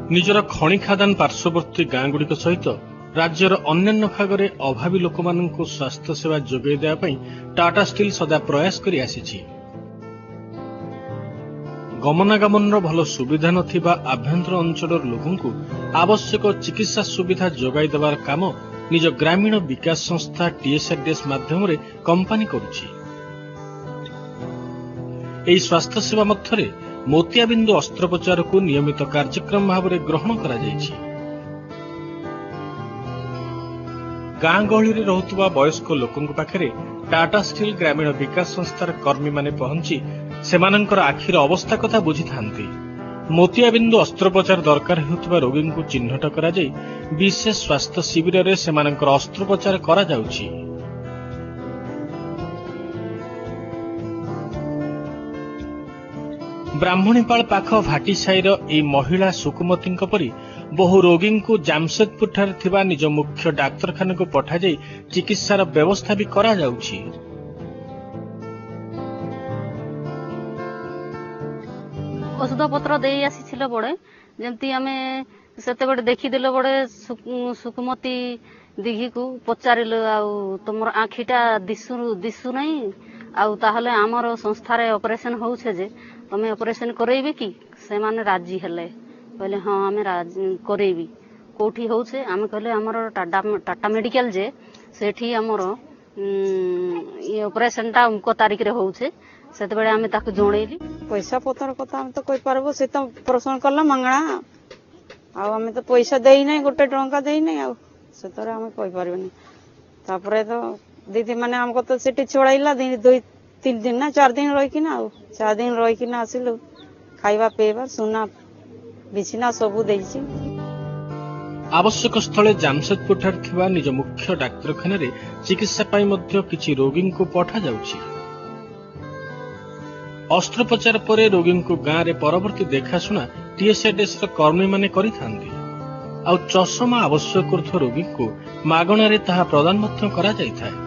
निजर खଣି खादान पार्श्ववर्ती गाँगुड़िक सहित राज्यर अन्यान्य भागरे अभावी लोकमानंकु स्वास्थ्य सेवा जोगाई देवा पई टाटा स्टील सदा प्रयास करि आसिछि। गमनागमन भल सुविधा नथिबा आभ्यंतर अंचल लोकंकु आवश्यक चिकित्सा सुविधा जोगाई देवार काम निज ग्रामीण विकास संस्था टीएसआरडीएस माध्यम रे कंपनी करुछि। एई स्वास्थ्य सेवा मध्यरे मोतियाबिंदु अस्त्रोपचार को नियमित कार्यक्रम भाव में ग्रहण करा जायछि। गाँ गहली रे रहुतबा वयस्क लोकंक पाखरे टाटा स्टील ग्रामीण विकास संस्थार कर्मी माने पहुंची सेमानंकर आखिर अवस्था कथा बुझी थांती। मोतियाबिंदु अस्त्रोपचार दरकार हेउतबा रोगी को चिन्हट करा जाय विशेष स्वास्थ्य शिविर रे सेमानंकर अस्त्रोपचार करा जाउछि। ब्राह्मणीपाल पाख भाटीसाईर ए महिला सुकुमती परी बहु रोगी को जामशेदपुर ठारे थिबा निज मुख्य डाक्तरखाना को पठा जाई चिकित्सार व्यवस्था भी करा जाउछि। औषध पत्र दे आसीथिलो बडे जेमती आमे सेते बडे देखि देलो बडे सुकुमती दिघी को पचारिलो आउ तमर आखिटा दिसु नै आउ ताहले हमर संस्था रे ऑपरेशन होउछे जे तमे ऑपरेशन करेबे कि से माने राजी हेले कहले हां हमें राजी करेबी कोठी होउछे आमे कहले हमर टाटा मेडिकल जे सेठी हमर ये ऑपरेशन ता उनको तारीख रे होउछे सेते बेले आमे ताको जोणेली पैसा पतर कथा हम तो कोइ पारबो से तो प्रश्न करला मंगणा आ हमें तो पैसा देई नै गोटे टंका देई नै आ से तोरे हम कोइ पारबनी तापरे तो दीदी माने हमको तो सेठी छोड़ाइला 2-3 दिन ना 4 दिन रही कि ना 4 दिन रही कि ना आसिलु खाइबा पेबा सुना बिछिना सबु देइछि। आवश्यक स्थले जामशेदपुर ठार थिबा निज मुख्य डाक्तरखाना रे चिकित्सा पाई मध्य किछि रोगी को पठा जाउछि। अस्त्रोपचार परे रोगी को गाँ रे परवर्ती देखाशुना टीएसआरडीएस र कर्मी माने करिथांती आ चषमा आवश्यक करथो रोगी को मागणा रे ताहा प्रदान मध्य करा जायथाय।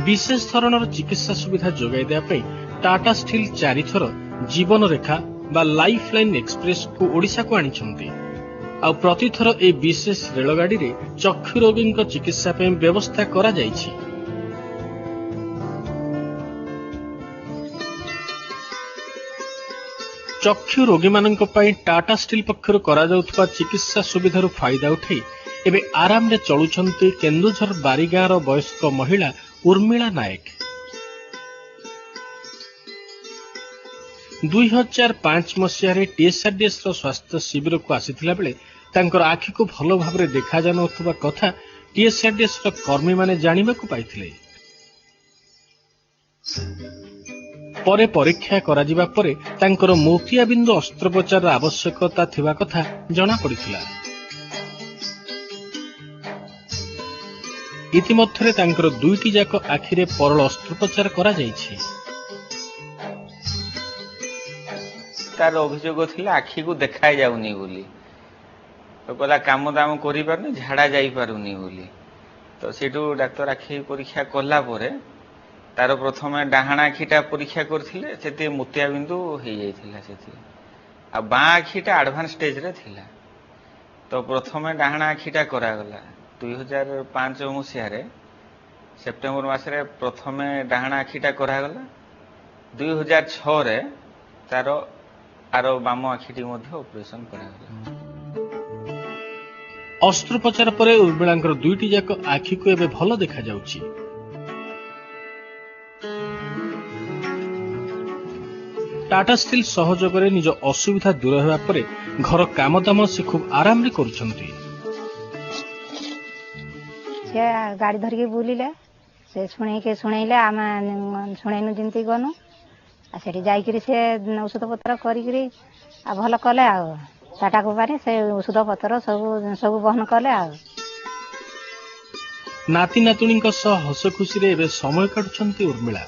विशेष धरणर चिकित्सा सुविधा जोगाई देवा पई टाटा स्टील 4 थर जीवन रेखा बा लाइफ लाइन एक्सप्रेस को ओडिशा को आनिछंती आ प्रतिथर ए विशेष रेलगाड़ी रे चक्षु रोगी चिकित्सा पई व्यवस्था करा जायछि। चक्षु रोगी मानक पई टाटा स्टील पक्षरु करा जाउथबा चिकित्सा सुविधारु फायदा उठै एबे आराम रे चलुछंती केन्दुझर बारीगार वयस्क महिला उर्मिला नायक। 2005 मसीह टीएसआरडीएस स्वास्थ्य शिविर को आसीथिला बेले तांकर आखि को भलो भाबरे देखा जानथबा कथा टीएसआरडीएस कर्मी माने जानिबा को पाइथिले। परे परीक्षा करा जिबा परे तांकर मोतियाबिंदु अस्त्रोपचार आवश्यकता थिबा कथा जणा पड़िथिला। इतिमध्यरे तांकर दुईटी जाक आखिरे परल अस्त्रोपचार करा जायछि। तार अभियोग थिला आखि को देखाय जाउनी बोली तो कहला काम दाम करि पारनी झाड़ा जाई पारुनी बोली तो सेटू डाक्टर आखि परीक्षा कला परे तार प्रथमे डाहाणा आखिटा परीक्षा करथिले सेते मोतियाबिंदु हे जायथिला सेते आ बा आखिटा एडवांस स्टेज रे थिला तो प्रथमे डाहाणा आखिटा करा गला 2005 मसीह रे सेप्टेम्बर मास रे प्रथमे डाहाणा आखिटा करा गला 2006 रे तार आरो बाम आखिटी मध्ये ऑपरेशन करा गला। अस्त्रोपचार परे उर्मिलांकर दुईटी जाक आखि को एबे भलो देखा जाउछि। टाटा स्टील सहयोग रे निज असुविधा दूर होगा परे घर काम दाम से खूब आराम रे करूछंती। से गाड़ी धरिके बुलिले से शुणैले आम शुणैनु जिंती गनु आ सेठी जाइकरी से औषध पत्र करिकरी आ भल कले आ टाटा कंपनी से औषध पत्र सब बहन कले आ नाती नातुणी हस खुशी रे एबे समय काटुछंती उर्मिला।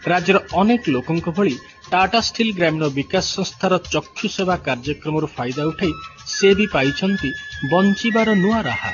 राज्यर अनेक लोकंक भली टाटा स्टील ग्रामीण विकास संस्थार चक्षु सेवा कार्यक्रम फायदा उठाई से भी पाइछंती बंचिबार नुआ राहा।